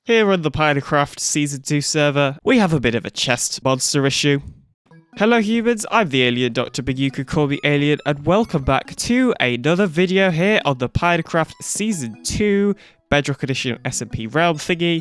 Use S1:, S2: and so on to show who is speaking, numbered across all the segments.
S1: Here on the Pinacraft Season 2 server, we have a bit of a chest monster issue. Hello humans, I'm the TheAlienDoctor, but you could call me Alien, and welcome back to another video here on the Pinacraft Season 2 Bedrock Edition SMP realm thingy.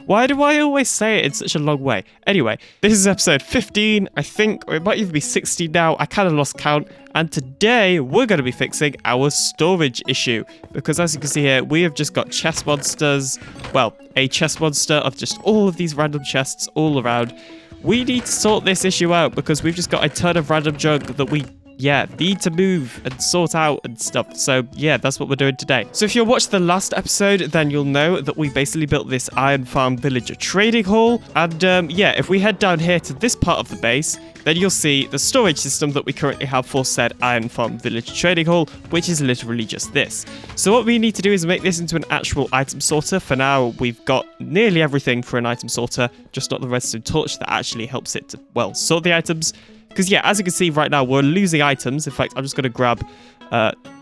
S1: Why do I always say it in such a long way? Anyway, this is episode 15, I think, or it might even be 16 now, I kind of lost count, and today we're going to be fixing our storage issue, because as you can see here, we have just got chest monsters, well, a chest monster of just all of these random chests all around. We need to sort this issue out, because we've just got a ton of random junk that we need to move and sort out and stuff. So yeah, that's what we're doing today. So if you watched the last episode, then you'll know that we basically built this iron farm villager trading hall. And if we head down here to this part of the base, then you'll see the storage system that we currently have for said iron farm villager trading hall, which is literally just this. So what we need to do is make this into an actual item sorter. For now, we've got nearly everything for an item sorter, just not the redstone torch that actually helps it to, well, sort the items. Because yeah, as you can see right now, we're losing items. In fact, I'm just going to grab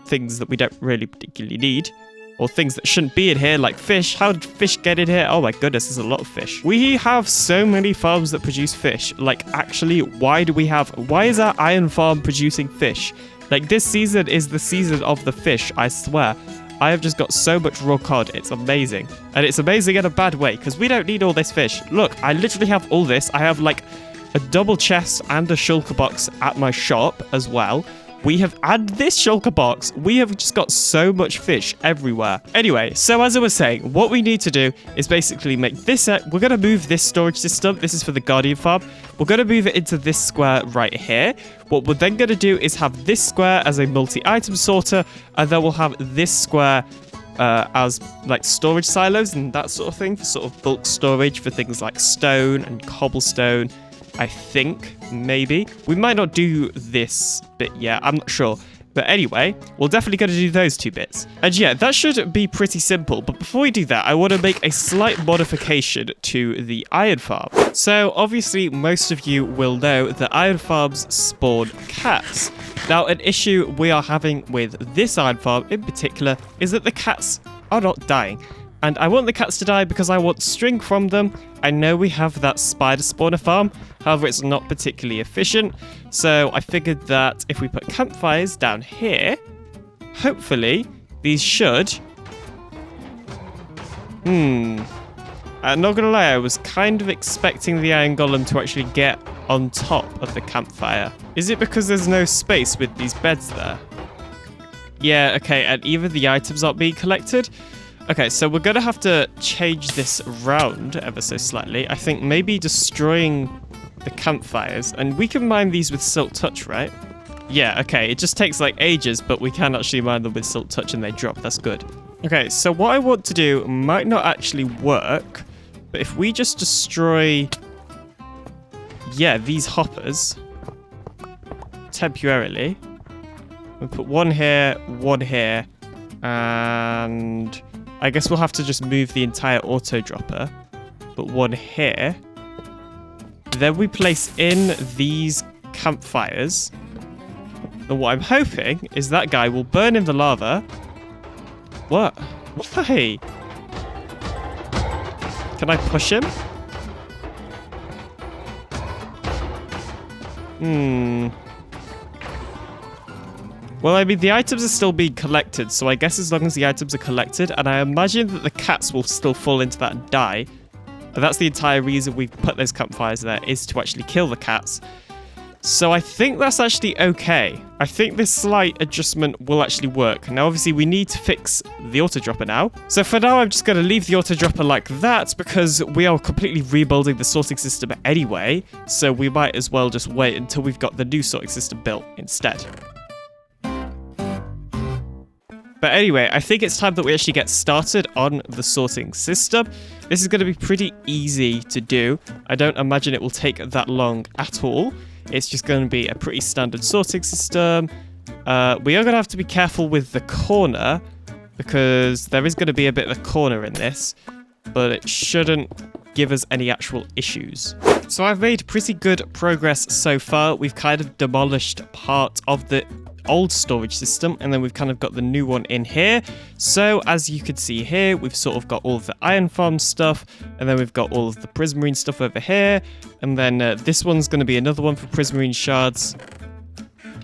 S1: things that we don't really particularly need. Or things that shouldn't be in here, like fish. How did fish get in here? Oh my goodness, there's a lot of fish. We have so many farms that produce fish. Like, actually, why is our iron farm producing fish? Like, this season is the season of the fish, I swear. I have just got so much raw cod, it's amazing. And it's amazing in a bad way, because we don't need all this fish. Look, I literally have all this. I have, like, a double chest and a shulker box at my shop as well. And this shulker box, we have just got so much fish everywhere. Anyway, so as I was saying, what we need to do is basically make this, we're going to move this storage system. This is for the Guardian farm. We're going to move it into this square right here. What we're then going to do is have this square as a multi-item sorter, and then we'll have this square as like storage silos and that sort of thing for sort of bulk storage for things like stone and cobblestone. I think, maybe. We might not do this bit yet, I'm not sure. But anyway, we're definitely going to do those two bits. And yeah, that should be pretty simple. But before we do that, I want to make a slight modification to the iron farm. So obviously, most of you will know that iron farms spawn cats. Now, an issue we are having with this iron farm in particular is that the cats are not dying. And I want the cats to die because I want string from them. I know we have that spider spawner farm, however it's not particularly efficient. So I figured that if we put campfires down here, hopefully these should... I'm not gonna lie, I was kind of expecting the iron golem to actually get on top of the campfire. Is it because there's no space with these beds there? Yeah, okay, and even the items aren't being collected. Okay, so we're going to have to change this round ever so slightly. I think maybe destroying the campfires. And we can mine these with Silk Touch, right? Yeah, okay. It just takes like ages, but we can actually mine them with Silk Touch and they drop. That's good. Okay, so what I want to do might not actually work. But if we just destroy... yeah, these hoppers. Temporarily. We'll put one here, and... I guess we'll have to just move the entire auto dropper. But one here. Then we place in these campfires. And what I'm hoping is that guy will burn in the lava. What? Why? Can I push him? Well, I mean, the items are still being collected, so I guess as long as the items are collected, and I imagine that the cats will still fall into that and die. But that's the entire reason we've put those campfires there, is to actually kill the cats. So I think that's actually okay. I think this slight adjustment will actually work. Now, obviously, we need to fix the auto dropper now. So for now, I'm just going to leave the auto dropper like that, because we are completely rebuilding the sorting system anyway. So we might as well just wait until we've got the new sorting system built instead. But anyway, I think it's time that we actually get started on the sorting system. This is going to be pretty easy to do. I don't imagine it will take that long at all. It's just going to be a pretty standard sorting system. We are going to have to be careful with the corner, because there is going to be a bit of a corner in this, but it shouldn't give us any actual issues. So I've made pretty good progress so far. We've kind of demolished part of the old storage system, and then we've kind of got the new one in here. So as you can see here, we've sort of got all of the iron farm stuff, and then we've got all of the prismarine stuff over here, and then this one's going to be another one for prismarine shards.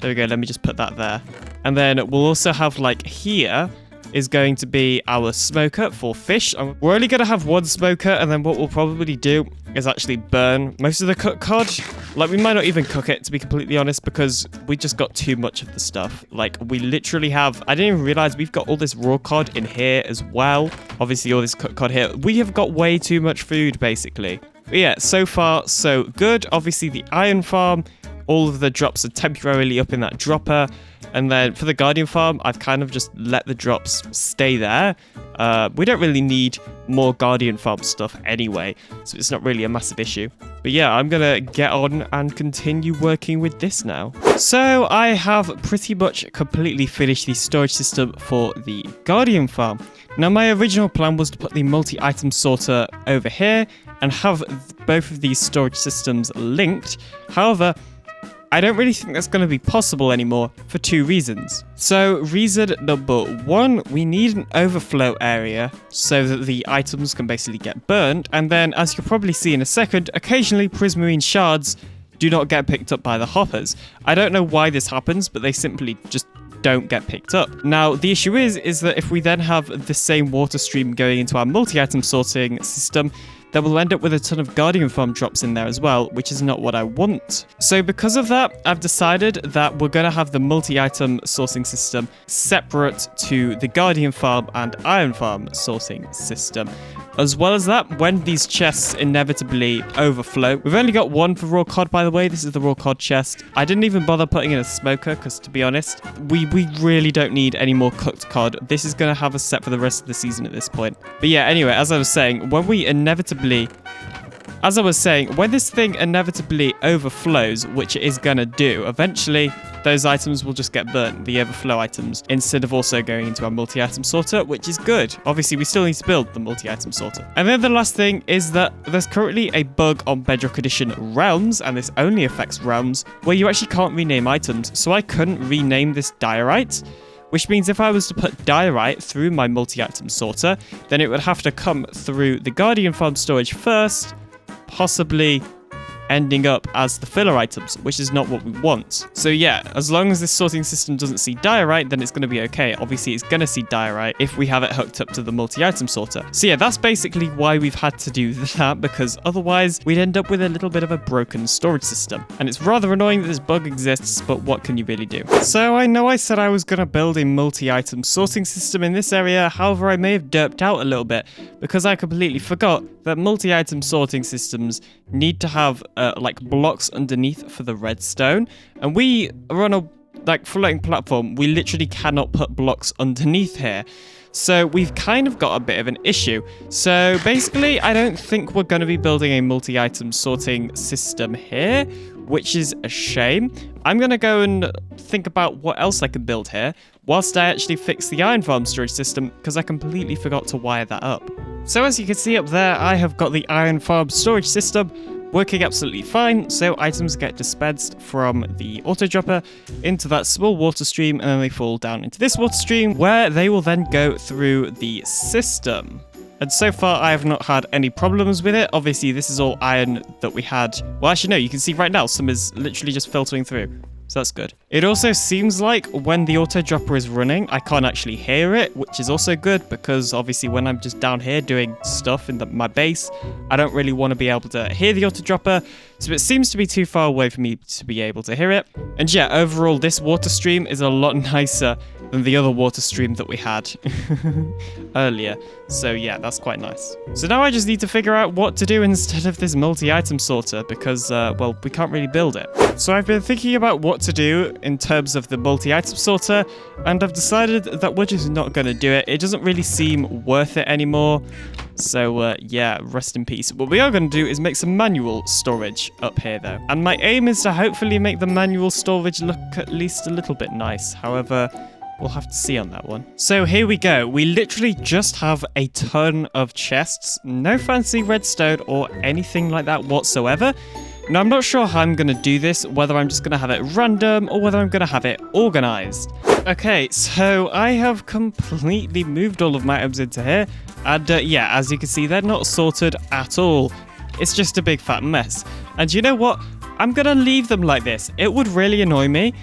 S1: There we go, let me just put that there. And then we'll also have, like, here is going to be our smoker for fish. We're only going to have one smoker, and then what we'll probably do is actually burn most of the cooked cod. Like, we might not even cook it, to be completely honest, because we just got too much of the stuff. Like, we literally have... I didn't even realize we've got all this raw cod in here as well. Obviously, all this cooked cod here. We have got way too much food, basically. But yeah, so far, so good. Obviously, the iron farm, all of the drops are temporarily up in that dropper. And then for the Guardian farm, I've kind of just let the drops stay there. We don't really need more Guardian farm stuff anyway, so it's not really a massive issue. But yeah, I'm gonna get on and continue working with this now. So I have pretty much completely finished the storage system for the Guardian farm. Now my original plan was to put the multi-item sorter over here and have both of these storage systems linked. However, I don't really think that's going to be possible anymore for two reasons. So, reason number one, we need an overflow area so that the items can basically get burned. And then, as you'll probably see in a second, occasionally prismarine shards do not get picked up by the hoppers. I don't know why this happens, but they simply just don't get picked up. Now, the issue is that if we then have the same water stream going into our multi-item sorting system, then we'll end up with a ton of Guardian farm drops in there as well, which is not what I want. So because of that, I've decided that we're going to have the multi-item sourcing system separate to the Guardian farm and iron farm sourcing system. As well as that, when these chests inevitably overflow, we've only got one for raw cod, by the way. This is the raw cod chest. I didn't even bother putting in a smoker because, to be honest, we really don't need any more cooked cod. This is going to have us set for the rest of the season at this point. But yeah, anyway, as I was saying, when this thing inevitably overflows, which it is going to do, eventually those items will just get burnt, the overflow items, instead of also going into our multi-item sorter, which is good. Obviously, we still need to build the multi-item sorter. And then the last thing is that there's currently a bug on Bedrock Edition Realms, and this only affects Realms, where you actually can't rename items. So I couldn't rename this diorite, which means if I was to put diorite through my multi-item sorter, then it would have to come through the Guardian farm storage first, possibly ending up as the filler items, which is not what we want. So yeah, as long as this sorting system doesn't see diorite, then it's going to be okay. Obviously, it's going to see diorite if we have it hooked up to the multi-item sorter. So yeah, that's basically why we've had to do that, because otherwise we'd end up with a little bit of a broken storage system. And it's rather annoying that this bug exists, but what can you really do? So I know I said I was going to build a multi-item sorting system in this area, however, I may have derped out a little bit, because I completely forgot that multi-item sorting systems need to have like blocks underneath for the redstone, and we are on a like floating platform. We literally cannot put blocks underneath here, so we've kind of got a bit of an issue. So basically, I don't think we're going to be building a multi-item sorting system here, which is a shame. I'm going to go and think about what else I can build here whilst I actually fix the iron farm storage system, because I completely forgot to wire that up. So as you can see up there, I have got the iron farm storage system working absolutely fine. So items get dispensed from the auto dropper into that small water stream, and then they fall down into this water stream, where they will then go through the system. And so far, I have not had any problems with it. Obviously, this is all iron that we had. Well, actually, no, you can see right now, some is literally just filtering through. So that's good. It also seems like when the auto dropper is running, I can't actually hear it, which is also good, because obviously when I'm just down here doing stuff in my base, I don't really want to be able to hear the auto dropper. So it seems to be too far away for me to be able to hear it. And yeah, overall, this water stream is a lot nicer than the other water stream that we had earlier. So yeah, that's quite nice. So now I just need to figure out what to do instead of this multi-item sorter, because, well, we can't really build it. So I've been thinking about what to do in terms of the multi-item sorter, and I've decided that we're just not going to do it. It doesn't really seem worth it anymore. So yeah, rest in peace. What we are going to do is make some manual storage up here though. And my aim is to hopefully make the manual storage look at least a little bit nice. However, we'll have to see on that one. So here we go. We literally just have a ton of chests. No fancy redstone or anything like that whatsoever. Now, I'm not sure how I'm going to do this, whether I'm just going to have it random or whether I'm going to have it organized. Okay, so I have completely moved all of my items into here. And yeah, as you can see, they're not sorted at all. It's just a big fat mess. And you know what? I'm going to leave them like this. It would really annoy me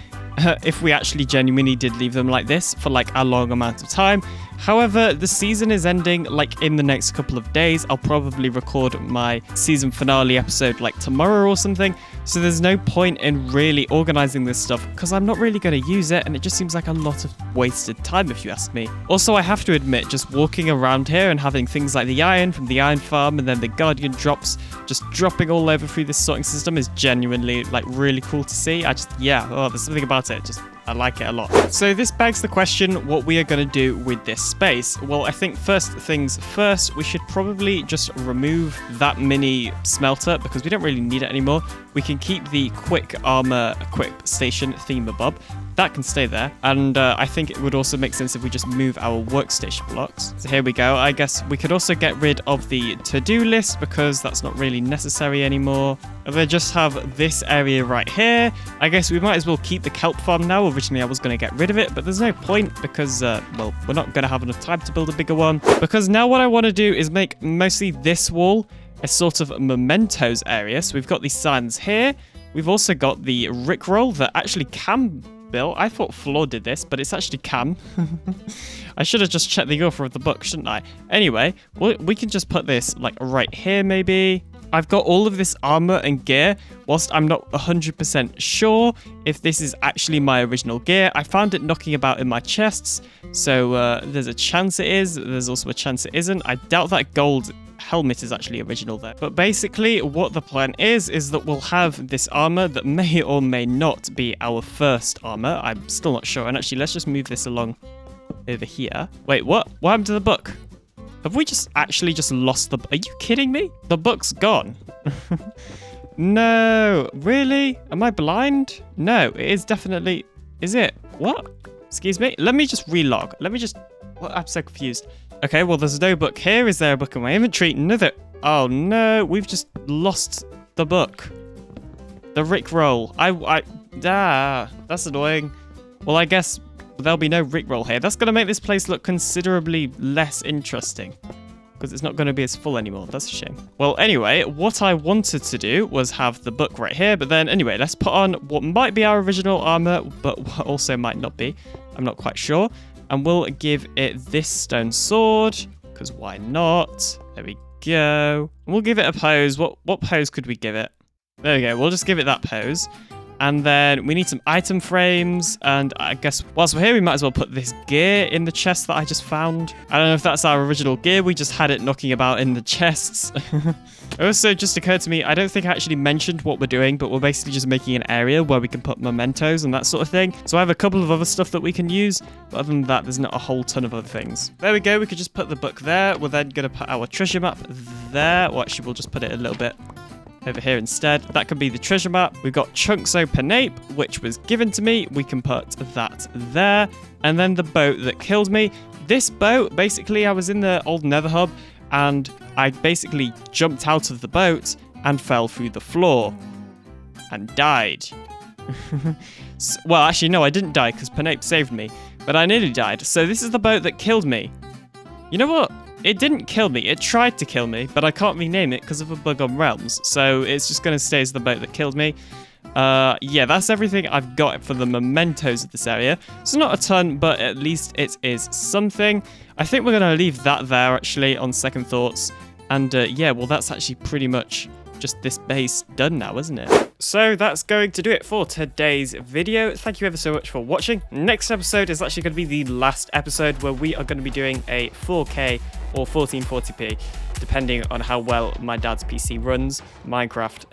S1: if we actually genuinely did leave them like this for like a long amount of time. However, the season is ending like in the next couple of days. I'll probably record my season finale episode like tomorrow or something. So there's no point in really organizing this stuff because I'm not really going to use it, and it just seems like a lot of wasted time if you ask me. Also, I have to admit, just walking around here and having things like the iron from the iron farm and then the guardian drops just dropping all over through this sorting system is genuinely like really cool to see. There's something about it. I like it a lot. So this begs the question what we are going to do with this space. Well, I think first things first, we should probably just remove that mini smelter because we don't really need it anymore. We can keep the quick armor equip station thingamabob. That can stay there. And I think it would also make sense if we just move our workstation blocks. So here we go. I guess we could also get rid of the to-do list because that's not really necessary anymore. And then just have this area right here. I guess we might as well keep the kelp farm now. Originally, I was going to get rid of it, but there's no point because, well, we're not going to have enough time to build a bigger one. Because now what I want to do is make mostly this wall a sort of mementos area. So we've got these signs here. We've also got the rickroll that actually can build. I thought Floor did this, but it's actually Cam. I should have just checked the author of the book, shouldn't I? Anyway, we can just put this like right here maybe. I've got all of this armor and gear, whilst I'm not 100% sure if this is actually my original gear. I found it knocking about in my chests, so there's a chance it is. There's also a chance it isn't. I doubt that gold helmet is actually original there. But basically, what the plan is that we'll have this armor that may or may not be our first armor. I'm still not sure. And actually, let's just move this along over here. Wait, what? What happened to the book? Have we just lost the... Are you kidding me? The book's gone. No, really? Am I blind? No, it is definitely... Is it? What? Excuse me? Let me just relog. What? I'm so confused. Okay, well, there's no book here. Is there a book in my inventory? No, oh, no. We've just lost the book. The rickroll. That's annoying. Well, I guess there'll be no rickroll here. That's going to make this place look considerably less interesting because it's not going to be as full anymore. That's a shame. Well, anyway, what I wanted to do was have the book right here. But then, anyway, let's put on what might be our original armor, but what also might not be. I'm not quite sure. And we'll give it this stone sword, because why not? There we go. And we'll give it a pose. What pose could we give it? There we go. We'll just give it that pose. And then we need some item frames. And I guess whilst we're here, we might as well put this gear in the chest that I just found. I don't know if that's our original gear. We just had it knocking about in the chests. It also just occurred to me, I don't think I actually mentioned what we're doing, but we're basically just making an area where we can put mementos and that sort of thing. So I have a couple of other stuff that we can use, but other than that, there's not a whole ton of other things. There we go. We could just put the book there. We're then going to put our treasure map there. Well, actually, we'll just put it a little bit over here instead. That could be the treasure map. We've got chunks of Penape, which was given to me. We can put that there. And then the boat that killed me. This boat, basically, I was in the old nether hub, and I basically jumped out of the boat and fell through the floor and died. Well, actually, no, I didn't die because Penape saved me, but I nearly died. So this is the boat that killed me. You know what? It didn't kill me. It tried to kill me, but I can't rename it because of a bug on Realms. So it's just going to stay as the boat that killed me. Yeah, that's everything I've got for the mementos of this area. So not a ton, but at least it is something. I think we're going to leave that there, actually, on second thoughts. And yeah, well, that's actually pretty much just this base done now, isn't it? So that's going to do it for today's video. Thank you ever so much for watching. Next episode is actually going to be the last episode where we are going to be doing a 4K or 1440p, depending on how well my dad's PC runs Minecraft.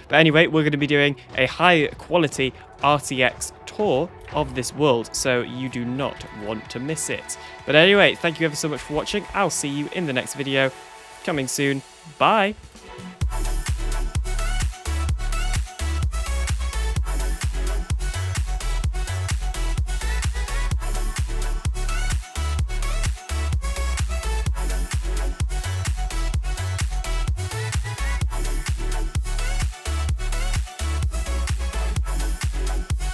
S1: But anyway, we're going to be doing a high quality RTX tour of this world, so you do not want to miss it. But anyway, thank you ever so much for watching. I'll see you in the next video. Coming soon. Bye.